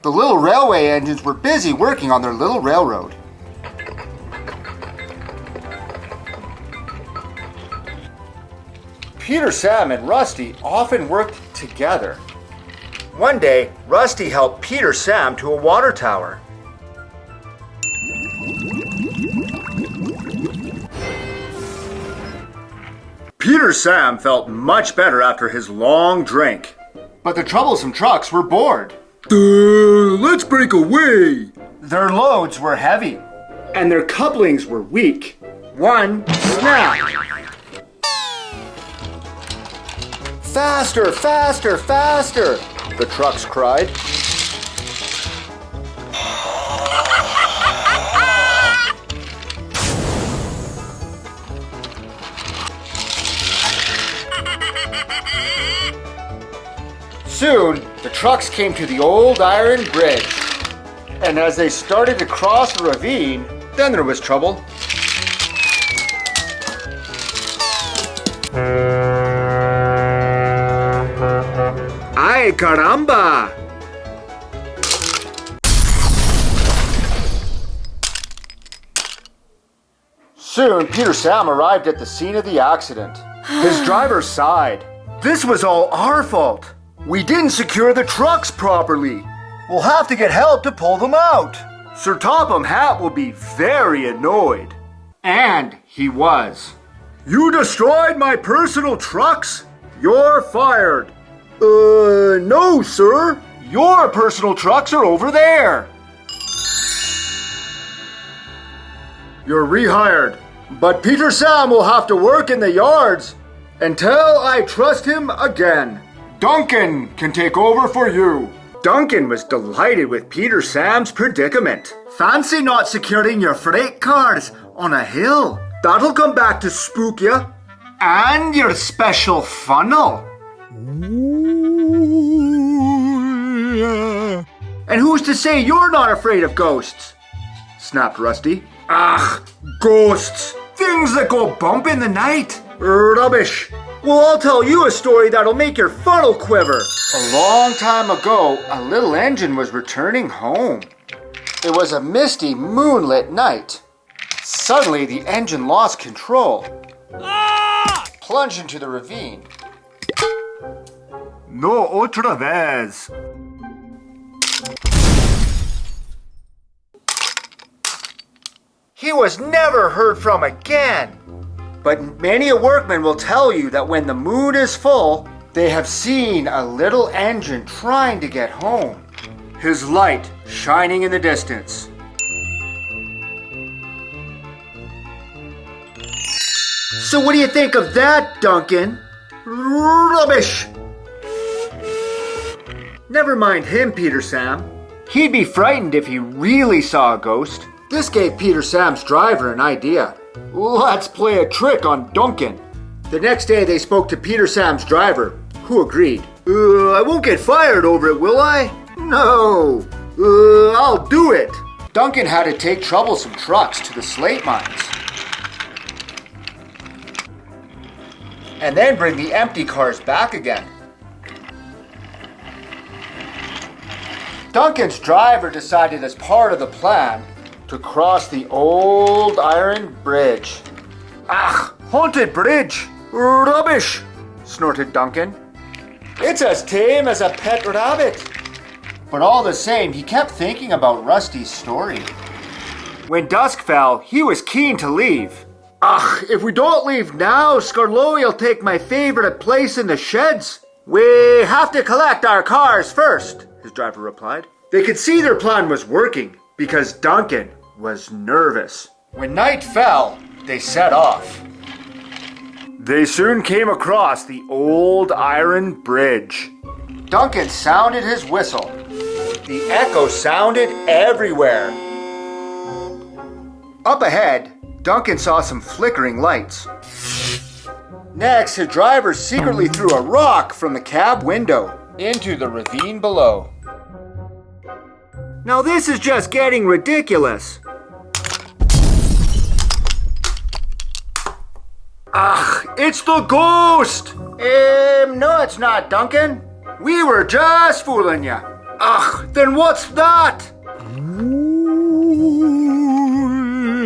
The little railway engines were busy working on their little railroad. Peter, Sam, and Rusty often worked together. One day, Rusty helped Peter, Sam to a water tower. Peter, Sam felt much better after his long drink. But the troublesome trucks were bored. Let's break away. Their loads were heavy. And their couplings were weak. One snapped. Faster, faster, faster, the trucks cried. Soon, the trucks came to the old iron bridge. And as they started to cross the ravine, then there was trouble. Ay, caramba! Soon, Peter Sam arrived at the scene of the accident. His driver sighed. This was all our fault. We didn't secure the trucks properly. We'll have to get help to pull them out. Sir Topham Hatt will be very annoyed. And he was. You destroyed my personal trucks? You're fired. No, sir. Your personal trucks are over there. You're rehired. But Peter Sam will have to work in the yards until I trust him again. Duncan can take over for you. Duncan was delighted with Peter Sam's predicament. Fancy not securing your freight cars on a hill. That'll come back to spook you. And your special funnel. And who's to say you're not afraid of ghosts? Snapped Rusty. Ugh, ghosts. Things that go bump in the night. Rubbish. Well, I'll tell you a story that'll make your funnel quiver. A long time ago, a little engine was returning home. It was a misty, moonlit night. Suddenly, the engine lost control. Plunged into the ravine. No otra vez. He was never heard from again. But many a workman will tell you that when the moon is full, they have seen a little engine trying to get home. His light shining in the distance. So what do you think of that, Duncan? Rubbish! Never mind him, Peter Sam. He'd be frightened if he really saw a ghost. This gave Peter Sam's driver an idea. Let's play a trick on Duncan. The next day they spoke to Peter Sam's driver, who agreed. I won't get fired over it, will I? No. I'll do it. Duncan had to take troublesome trucks to the slate mines. And then bring the empty cars back again. Duncan's driver decided as part of the plan to cross the old iron bridge. Ah, haunted bridge! Rubbish! Snorted Duncan. It's as tame as a pet rabbit. But all the same, he kept thinking about Rusty's story. When dusk fell, he was keen to leave. If we don't leave now, Skarloey will take my favorite place in the sheds. We have to collect our cars first, his driver replied. They could see their plan was working because Duncan was nervous. When night fell, they set off. They soon came across the old iron bridge. Duncan sounded his whistle. The echo sounded everywhere. Up ahead, Duncan saw some flickering lights. Next, his driver secretly threw a rock from the cab window into the ravine below. Now this is just getting ridiculous. It's the ghost! No, it's not, Duncan. We were just fooling you. Then what's that?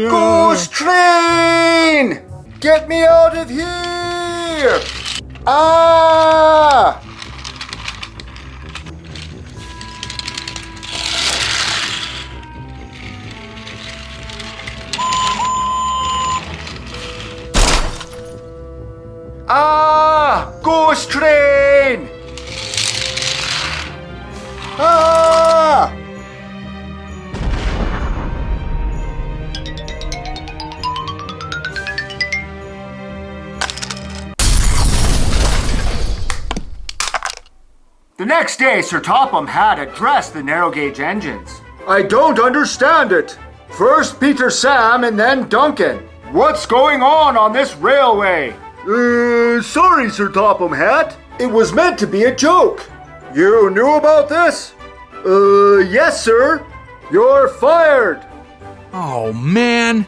Ghost train! Get me out of here! Ah! Ah! Ghost train! Ah! The next day, Sir Topham had addressed the narrow gauge engines. I don't understand it. First Peter Sam and then Duncan. What's going on this railway? Sorry, Sir Topham Hatt. It was meant to be a joke. You knew about this? Yes, sir. You're fired. Oh, man.